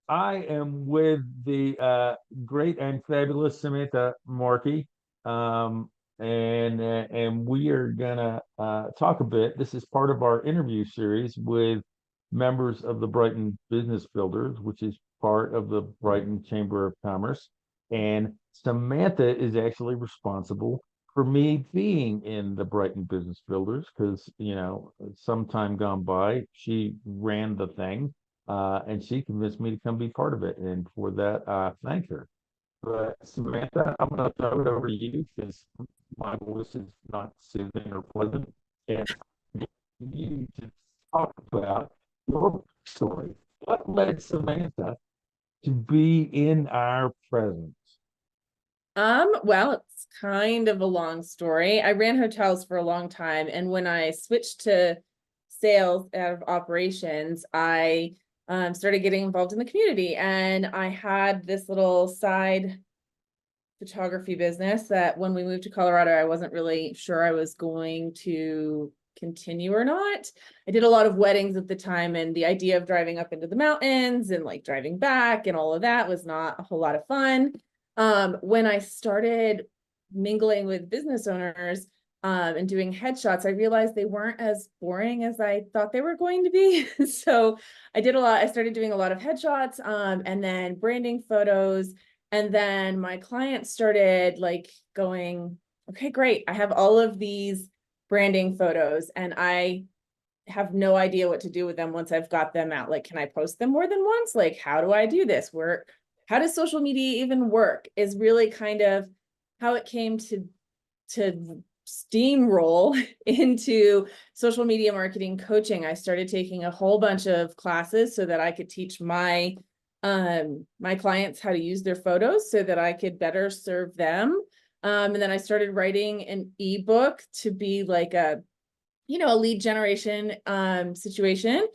I am with the great and fabulous Samantha Markey, and we are gonna talk a bit. This is part of our interview series with members of the Brighton Business Builders, which is part of the Brighton Chamber of Commerce. And Samantha is actually responsible for me being in the Brighton Business Builders because, some time gone by, she ran the thing and she convinced me to come be part of it. And for that, thank her. But Samantha, I'm going to throw it over to you because my voice is not soothing or pleasant. And you to talk about your story. What led Samantha to be in our presence? Well, it's kind of a long story. I ran hotels for a long time, and when I switched to sales out of operations, I started getting involved in the community, and I had this little side photography business that when we moved to Colorado, I wasn't really sure I was going to continue or not. I did a lot of weddings at the time, and the idea of driving up into the mountains and like driving back and all of that was not a whole lot of fun. When I started mingling with business owners and doing headshots, I realized they weren't as boring as I thought they were going to be. So I started doing a lot of headshots and then branding photos. And then my clients started like going, okay, great. I have all of these branding photos and I have no idea what to do with them once I've got them out. Like, can I post them more than once? Like, how do I do this? How does social media even work is really kind of how it came to steamroll into social media marketing coaching. I started taking a whole bunch of classes so that I could teach my clients how to use their photos so that I could better serve them. And then I started writing an ebook to be like a lead generation situation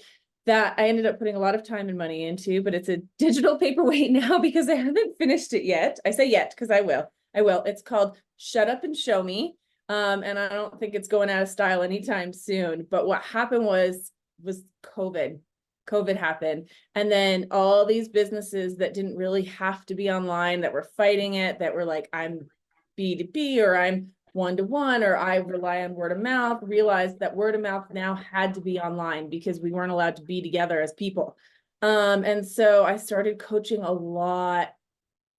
that I ended up putting a lot of time and money into, but it's a digital paperweight now because I haven't finished it yet. I say yet because I will. I will. It's called Shut Up and Show Me. And I don't think it's going out of style anytime soon. But what happened was COVID. COVID happened. And then all these businesses that didn't really have to be online, that were fighting it, that were like, I'm B2B or I'm one-to-one or I rely on word of mouth, realized that word of mouth now had to be online because we weren't allowed to be together as people. And so I started coaching a lot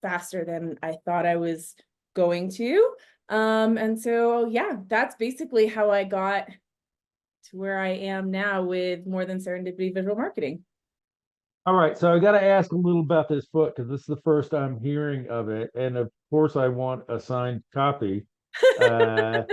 faster than I thought I was going to. And so, yeah, that's basically how I got to where I am now with More Than Serendipity Visual Marketing. All right, so I got to ask a little about this book because this is the first I'm hearing of it, and of course I want a signed copy. Uh,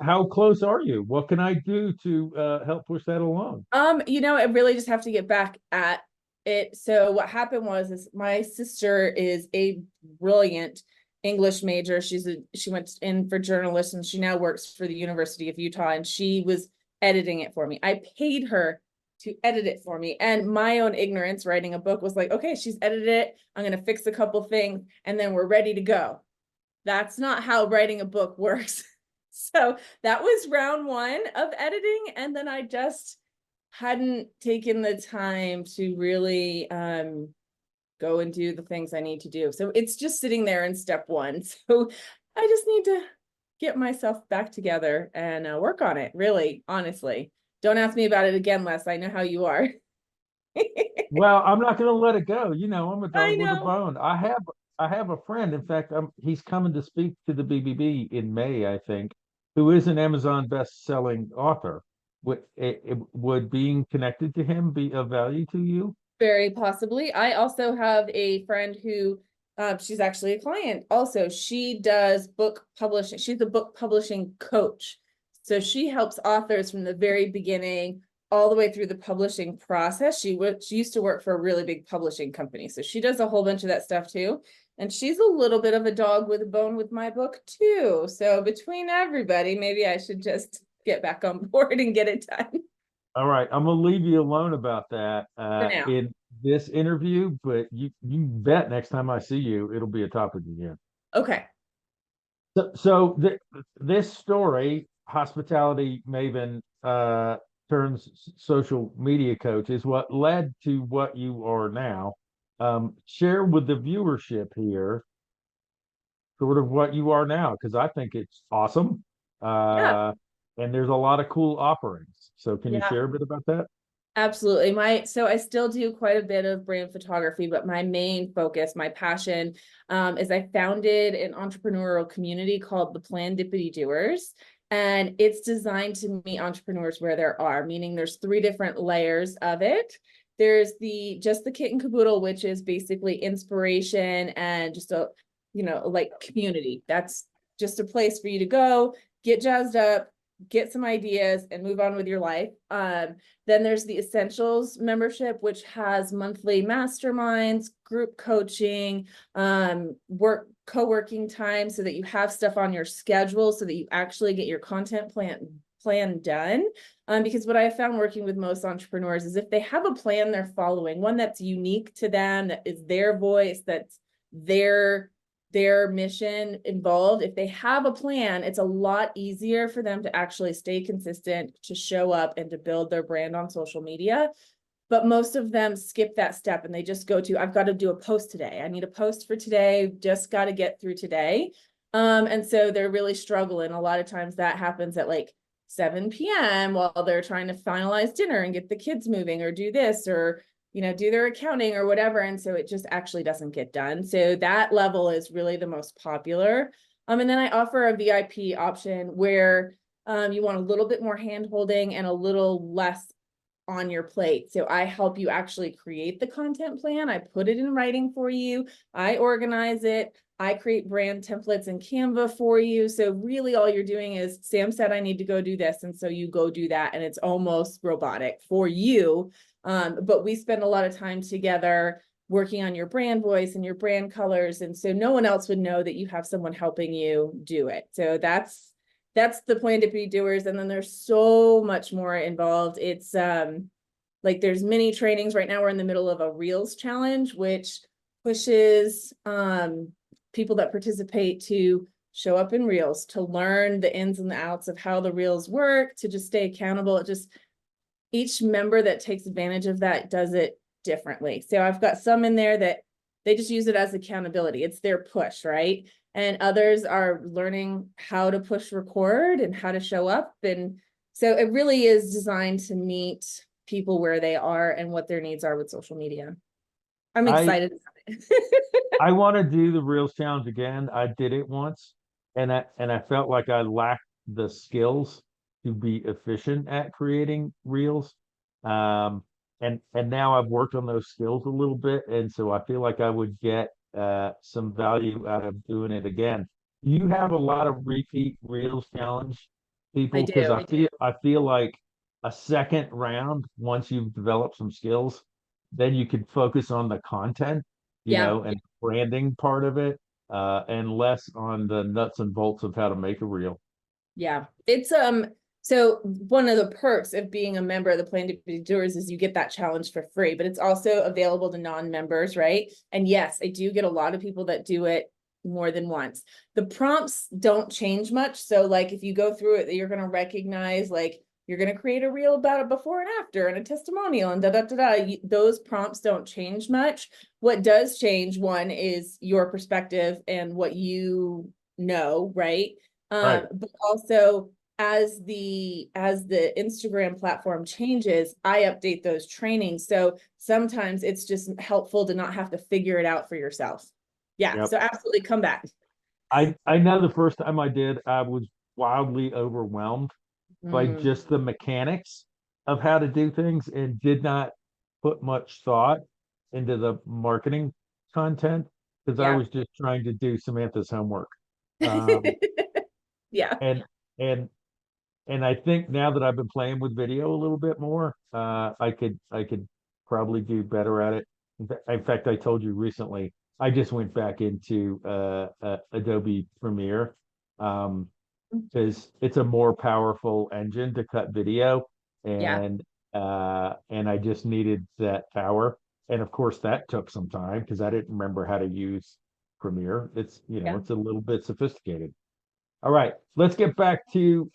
how close are you? What can I do to help push that along? I really just have to get back at it. So what happened was my sister is a brilliant English major. She went in for journalism. She now works for the University of Utah, and she was editing it for me. I paid her to edit it for me. And my own ignorance writing a book was like, okay, she's edited it. I'm going to fix a couple things and then we're ready to go. That's not how writing a book works. So that was round one of editing. And then I just hadn't taken the time to really go and do the things I need to do. So it's just sitting there in step one. So I just need to get myself back together and work on it, really, honestly. Don't ask me about it again, Les. I know how you are. Well, I'm not going to let it go. I'm a I dog with a know. bone. I have a friend. In fact, he's coming to speak to the BBB in May, I think, who is an Amazon best-selling author. Would being connected to him be of value to you? Very possibly. I also have a friend who she's actually a client. Also, she does book publishing. She's a book publishing coach. So she helps authors from the very beginning all the way through the publishing process. She used to work for a really big publishing company. So she does a whole bunch of that stuff too. And she's a little bit of a dog with a bone with my book too. So between everybody, maybe I should just get back on board and get it done All right, I'm gonna leave you alone about that for now. in this interview, but you bet next time I see you, it'll be a topic again. Okay. So this story, hospitality maven turns social media coach is what led to what you are now. Share with the viewership here sort of what you are now, because I think it's awesome. Yeah. Uh, and there's a lot of cool offerings. So can you Yeah. share a bit about that? Absolutely. So I still do quite a bit of brand photography, but my main focus, my passion, is I founded an entrepreneurial community called the Serendipity Doers. And it's designed to meet entrepreneurs where there are, meaning there's three different layers of it. There's just the kit and caboodle, which is basically inspiration and just a, like community. That's just a place for you to go, get jazzed up, get some ideas and move on with your life. Then there's the Essentials membership, which has monthly masterminds, group coaching, co-working time so that you have stuff on your schedule so that you actually get your content plan done. Because what I have found working with most entrepreneurs is if they have a plan they're following, one that's unique to them, that is their voice, that's their mission involved, if they have a plan, it's a lot easier for them to actually stay consistent, to show up and to build their brand on social media. But most of them skip that step and they just go to, I've got to do a post today. I need a post for today, just got to get through today. And so they're really struggling. A lot of times that happens at like 7 p.m. while they're trying to finalize dinner and get the kids moving or do this or do their accounting or whatever. And so it just actually doesn't get done. So that level is really the most popular. And then I offer a VIP option where you want a little bit more hand holding and a little less on your plate. So I help you actually create the content plan. I put it in writing for you. I organize it. I create brand templates in Canva for you. So really all you're doing is Sam said, I need to go do this. And so you go do that. And it's almost robotic for you. But we spend a lot of time together working on your brand voice and your brand colors. And so no one else would know that you have someone helping you do it. So that's the Serendipity Doers. And then there's so much more involved. It's like there's mini trainings right now. We're in the middle of a Reels challenge, which pushes people that participate to show up in Reels, to learn the ins and the outs of how the Reels work, to just stay accountable. It just, each member that takes advantage of that does it differently. So I've got some in there that they just use it as accountability. It's their push, right? And others are learning how to push record and how to show up. And so it really is designed to meet people where they are and what their needs are with social media. I'm I excited about it. I want to do the Reels challenge again. I did it once, and I felt like I lacked the skills to be efficient at creating Reels. And now I've worked on those skills a little bit, and so I feel like I would get some value out of doing it again. You have a lot of repeat Reels challenge I people, because do. I feel like a second round, once you've developed some skills, then you can focus on the content, Yeah. and branding part of it, and less on the nuts and bolts of how to make a reel. Yeah. It's so one of the perks of being a member of the Serendipity Doers is you get that challenge for free, but it's also available to non-members, right? And yes, I do get a lot of people that do it more than once. The prompts don't change much. So like if you go through it, you're going to recognize like you're going to create a reel about a before and after and a testimonial and da da da da. Those prompts don't change much. What does change, one, is your perspective and what you know, right? Right. But also as the Instagram platform changes, I update those trainings. So sometimes it's just helpful to not have to figure it out for yourself. Yeah, Yep. so absolutely come back. I know the first time I did, I was wildly overwhelmed by Mm, just the mechanics of how to do things and did not put much thought into the marketing content because I yeah. was just trying to do Samantha's homework. Um, Yeah. and and and I think now that I've been playing with video a little bit more, I could probably do better at it. In fact, I told you recently, I just went back into Adobe Premiere, because it's a more powerful engine to cut video, Yeah. and I just needed that power. And of course, that took some time because I didn't remember how to use Premiere. Yeah. It's a little bit sophisticated. All right, let's get back to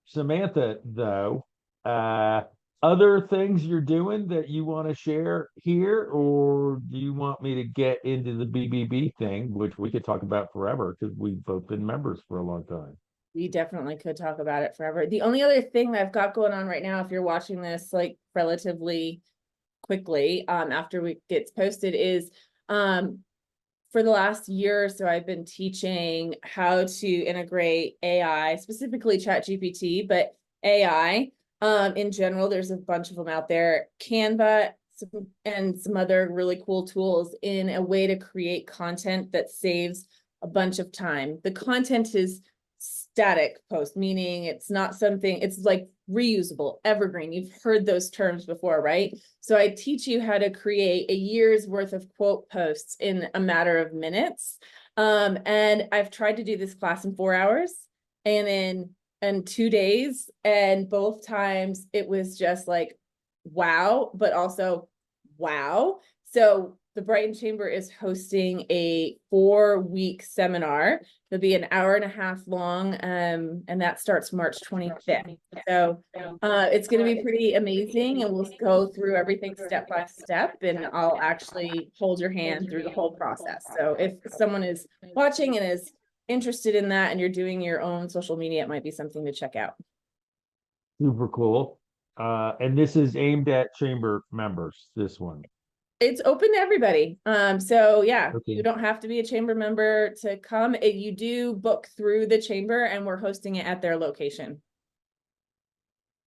Samantha, though. Uh, other things you're doing that you want to share here, or do you want me to get into the BBB thing, which we could talk about forever because we've both been members for a long time? We definitely could talk about it forever. The only other thing that I've got going on right now, if you're watching this like relatively quickly, after it gets posted, is for the last year or so, I've been teaching how to integrate AI, specifically ChatGPT, but AI in general. There's a bunch of them out there, Canva, and some other really cool tools in a way to create content that saves a bunch of time. The content is static post, meaning it's not something, it's like reusable, evergreen. You've heard those terms before, right? So I teach you how to create a year's worth of quote posts in a matter of minutes. And I've tried to do this class in 4 hours and in 2 days. And both times it was just like, wow, but also wow. So the Brighton Chamber is hosting a 4-week seminar. It'll be an hour and a half long, and that starts March 25th. So it's going to be pretty amazing, and we'll go through everything step by step, and I'll actually hold your hand through the whole process. So if someone is watching and is interested in that, and you're doing your own social media, it might be something to check out. Super cool. And this is aimed at chamber members, this one. It's open to everybody. So yeah, Okay. you don't have to be a chamber member to come. You do book through the chamber, and we're hosting it at their location.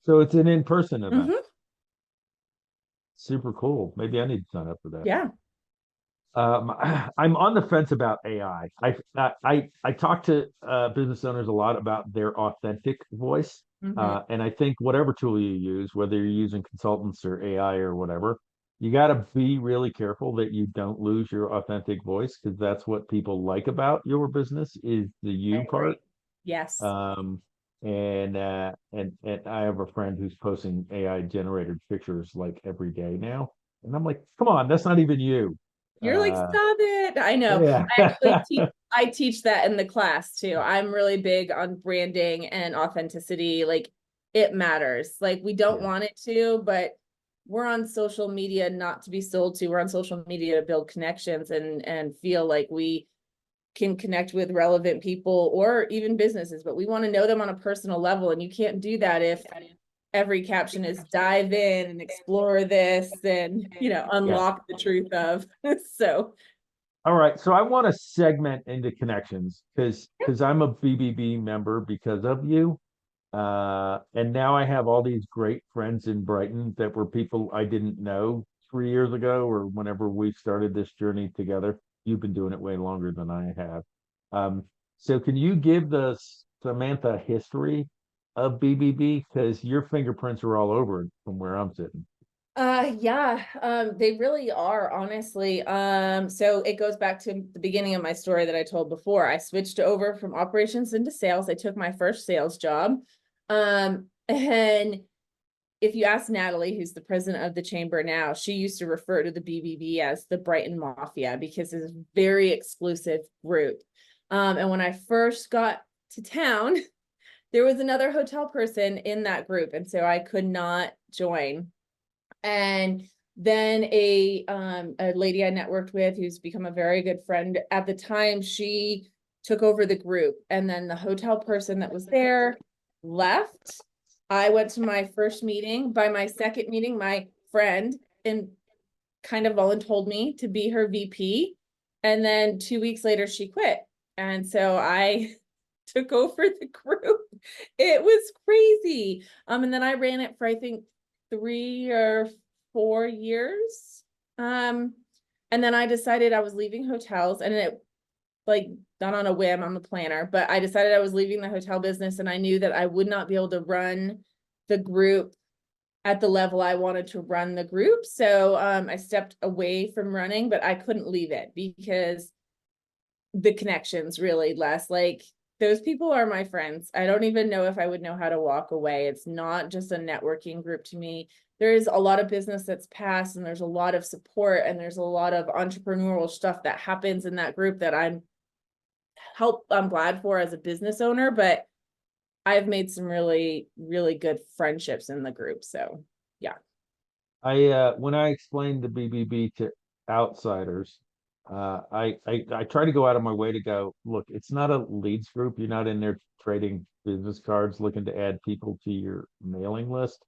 So it's an in-person event. Mhm. Super cool. Maybe I need to sign up for that. Yeah. I'm on the fence about AI. I talk to business owners a lot about their authentic voice. Mhm. And I think whatever tool you use, whether you're using consultants or AI or whatever, you got to be really careful that you don't lose your authentic voice, because that's what people like about your business is the I you agree. part. Yes. And I have a friend who's posting AI generated pictures like every day now, and I'm like, come on, that's not even you. You're like, stop it. I know. Yeah. I teach that in the class too. I'm really big on branding and authenticity. Like, it matters. Like, we don't Yeah. want it to, but we're on social media not to be sold to. We're on social media to build connections and feel like we can connect with relevant people or even businesses, but we want to know them on a personal level. And you can't do that if every caption is dive in and explore this and, Yeah. unlock the truth of. So All right. So I want to segment into connections because I'm a BBB member because of you. And now I have all these great friends in Brighton that were people I didn't know 3 years ago or whenever we started this journey together. You've been doing it way longer than I have. So can you give the Samantha history of BBB? Because your fingerprints are all over it from where I'm sitting. yeah, they really are, honestly. So it goes back to the beginning of my story that I told before. I switched over from operations into sales. I took my first sales job. And if you ask Natalie, who's the president of the chamber now, she used to refer to the BBB as the Brighton Mafia because it's a very exclusive group. And when I first got to town, there was another hotel person in that group, and so I could not join. And then a lady I networked with, who's become a very good friend at the time, she took over the group, and then the hotel person that was there left. I went to my first meeting. By my second meeting, my friend and kind of volunteered me to be her VP. And then 2 weeks later, she quit. And so I took over the group. It was crazy. And then I ran it for, I think, 3 or 4 years. And then I decided I was leaving hotels, and it, like, not on a whim on the planner, but I decided I was leaving the hotel business, and I knew that I would not be able to run the group at the level I wanted to run the group. So I stepped away from running, but I couldn't leave it because the connections really less. Like, those people are my friends. I don't even know if I would know how to walk away. It's not just a networking group to me. There's a lot of business that's passed, and there's a lot of support, and there's a lot of entrepreneurial stuff that happens in that group that I'm glad for as a business owner, but I've made some really, really good friendships in the group. So When I explained the BBB to outsiders, I try to go out of my way to go, look, it's not a leads group. You're not in there trading business cards looking to add people to your mailing list.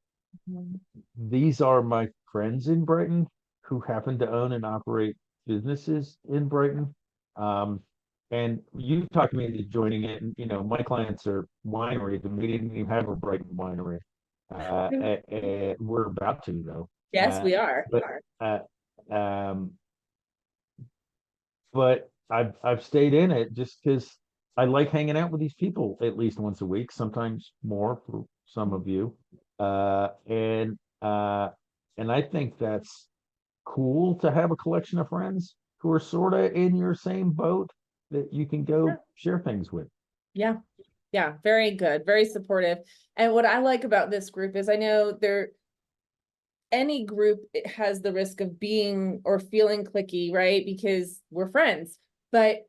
Mhm. These are my friends in Brighton who happen to own and operate businesses in Brighton. Um, and you talked me into joining it. And, my clients are wineries, and we didn't even have a Brighton winery. We're about to, though. Yes, Uh, we are. but uh, um, but I've stayed in it just because I like hanging out with these people at least once a week, sometimes more for some of you. Uh, and uh, and I think that's cool to have a collection of friends who are sort of in your same boat that you can Yeah. go share things with. Yeah. Yeah. Very good. Very supportive. And what I like about this group is I know any group has the risk of being or feeling clicky, right? Because we're friends. But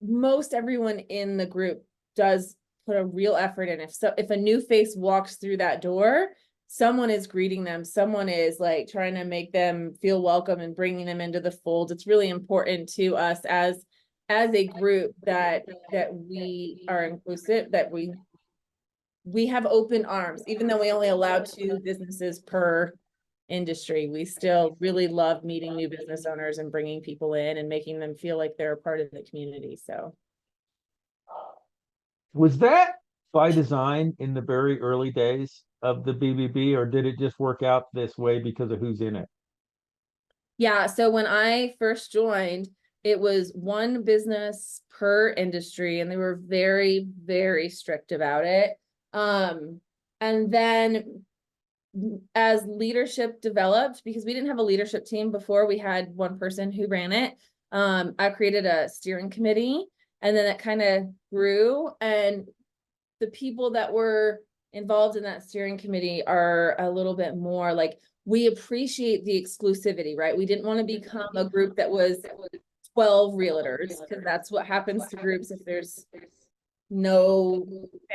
most everyone in the group does put a real effort in. If a new face walks through that door, someone is greeting them, someone is like trying to make them feel welcome and bringing them into the fold. It's really important to us as a group that we are inclusive, that we have open arms, even though we only allow 2 businesses per industry. We still really love meeting new business owners and bringing people in and making them feel like they're a part of the community. So Was that by design in the very early days of the BBB, or did it just work out this way because of who's in it? yeah, so when I first joined, it was 1 business per industry, and they were very, very strict about it. And then as leadership developed, because we didn't have a leadership team before, we had 1 person who ran it. I created a steering committee, and then it kind of grew. And the people that were involved in that steering committee are a little bit more like, we appreciate the exclusivity, right? We didn't want to become a group that was 12 realtors, because that's what happens to groups if there's no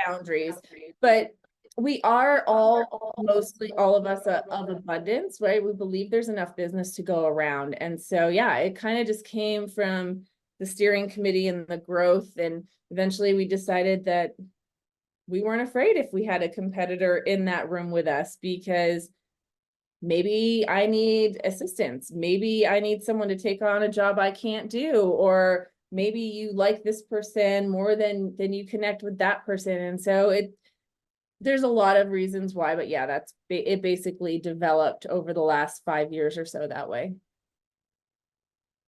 boundaries. But we are all, mostly all of us, of abundance, right? We believe there's enough business to go around. And so, yeah, it kind of just came from the steering committee and the growth. And eventually we decided that we weren't afraid if we had a competitor in that room with us, because maybe I need assistance. Maybe I need someone to take on a job I can't do, or maybe you like this person more than you connect with that person. And so there's a lot of reasons why, but yeah, it basically developed over the last 5 years or so that way.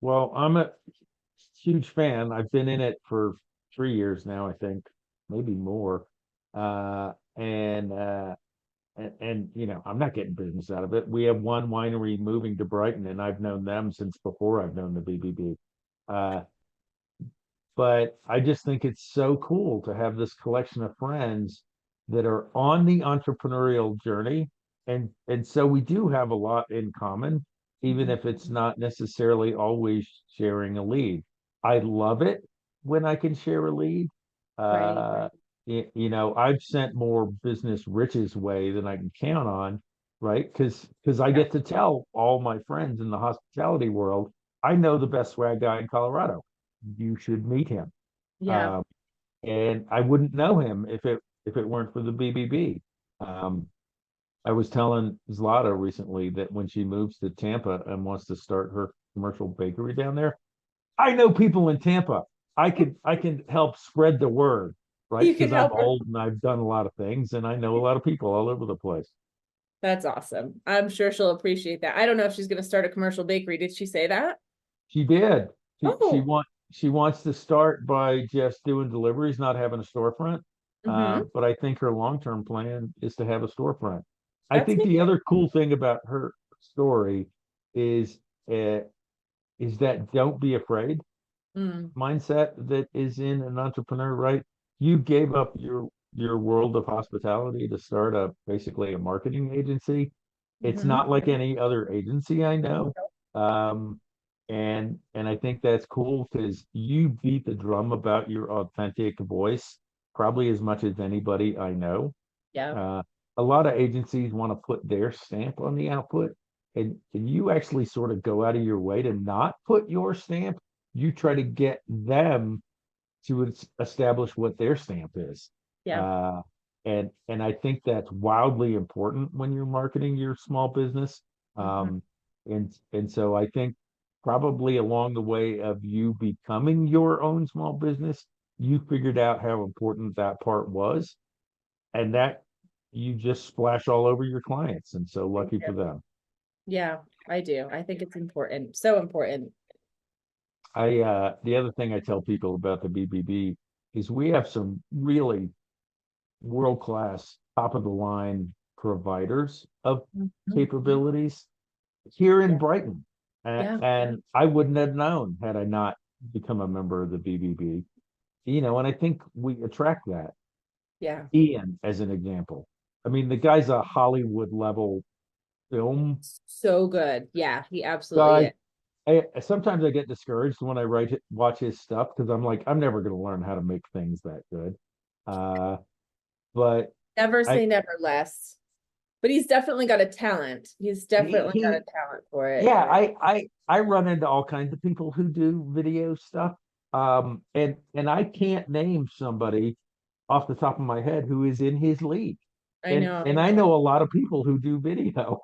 Well, I'm a huge fan. I've been in it for 3 years now, I think, maybe more. Uh, and I'm not getting business out of it. We have one winery moving to Brighton, and I've known them since before I've known the BBB. Uh, but I just think it's so cool to have this collection of friends that are on the entrepreneurial journey, and so we do have a lot in common, even if it's not necessarily always sharing a lead. I love it when I can share a lead. Right. Uh, I've sent more business Rich's way than I can count on, right? Because I Yeah. get to tell all my friends in the hospitality world, I know the best swag guy in Colorado. You should meet him. Yeah. Um, and I wouldn't know him if it weren't for the BBB. Um, I was telling Zlata recently that when she moves to Tampa and wants to start her commercial bakery down there, I know people in Tampa. I can help spread the word, right? You can Because I'm help her. old and I've done a lot of things and I know a lot of people all over the place. That's awesome. I'm sure she'll appreciate that. I don't know if she's going to start a commercial bakery. Did she say that? She did. Oh. She wants to start by just doing deliveries, not having a storefront. Mm-hmm. But I think her long-term plan is to have a storefront. I That's think me. the other cool thing about her story is uh, is that don't be afraid Mm. mindset that is in an entrepreneur, right? You gave up your world of hospitality to start basically a marketing agency. It's Mm-hmm. not like any other agency I know. Um, and I think that's cool because you beat the drum about your authentic voice probably as much as anybody I know. Yeah. Uh, a lot of agencies want to put their stamp on the output, and you actually sort of go out of your way to not put your stamp. You try to get them to establish what their stamp is. Yeah. Uh, and I think that's wildly important when you're marketing your small business. Mhm. Um, and so I think probably along the way of you becoming your own small business, you figured out how important that part was, and that you just splash all over your clients. And so Thank lucky you. for them. Yeah, I do. I think it's important. So important. The other thing I tell people about the BBB is we have some really world-class, top of the line providers of Mhm. capabilities here in Yeah. Brighton. Yeah. And I wouldn't have known had I not become a member of the BBB. And I think we attract that. Yeah. Ian, as an example. I mean, the guy's a Hollywood level film So good. Yeah, he absolutely guy. is. Sometimes I get discouraged when I watch his stuff because I'm like, I'm never going to learn how to make things that good. Uh, but Never I say never less. But he's definitely got a talent. He's definitely got a he talent for it. yeah, I run into all kinds of people who do video stuff. And I can't name somebody off the top of my head who is in his league. I And know. I know a lot of people who do video.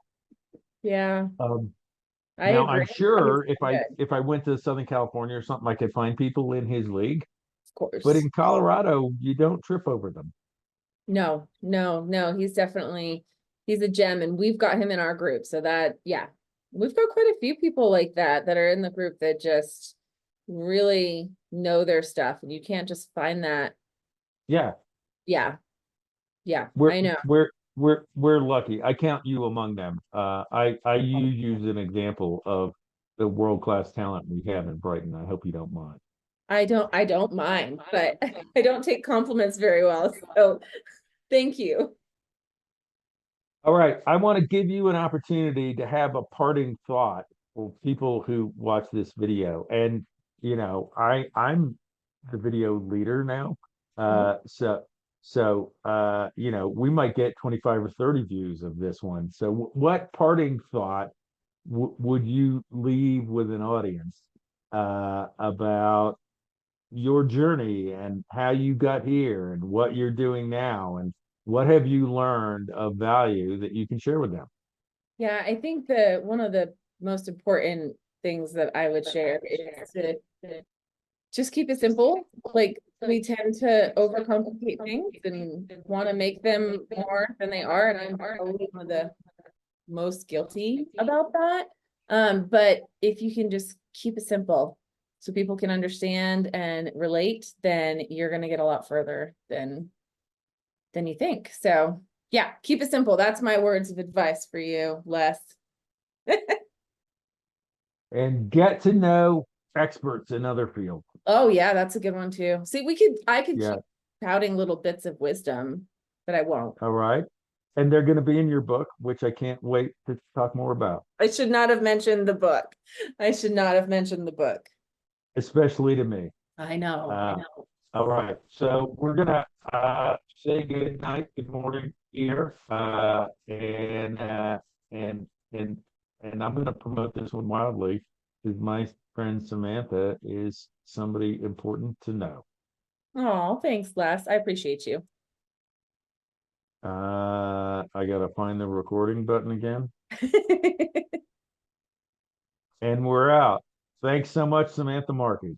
Yeah, Um, I Now agree. I'm He's sure really good, if I went to Southern California or something, I could find people in his league. of But course. in Colorado, you don't trip over them. No, no, no. He's a gem, and we've got him in our group. So that, yeah, we've got quite a few people like that that are in the group that just really know their stuff, and you can't just find that. Yeah, Yeah, yeah, we're I know. we're lucky. I count you among them. I use you as an example of the world-class talent we have in Brighton. I hope you don't mind. I don't mind, but I don't take compliments very well. So thank you. All right, I want to give you an opportunity to have a parting thought for people who watch this video. And I'm the video leader now. Mhm. We might get 25 or 30 views of this one. So what parting thought would you leave with an audience about your journey and how you got here and what you're doing now and what have you learned of value that you can share with them? Yeah, I think that one of the most important things that I would share is to just keep it simple. Like we tend to overcomplicate things and want to make them more than they are. And I'm probably one of the most guilty about that. But if you can just keep it simple so people can understand and relate, then you're gonna get a lot further than you think. So yeah, keep it simple. That's my words of advice for you, Les. And get to know experts in other fields. Oh yeah, that's a good one too. See, I could Yeah. keep touting little bits of wisdom, but I won't. All right. And they're going to be in your book, which I can't wait to talk more about, I should not have mentioned the book. I should not have mentioned the book. especially to me. I know, I Uh, know. all right. So we're going to say good night, good morning here. And, and, and I'm going to promote this one wildly because my friend Samantha is somebody important to know. Oh, thanks, Les. I appreciate you. I got to find the recording button again. And we're out. Thanks so much, Samantha Markey.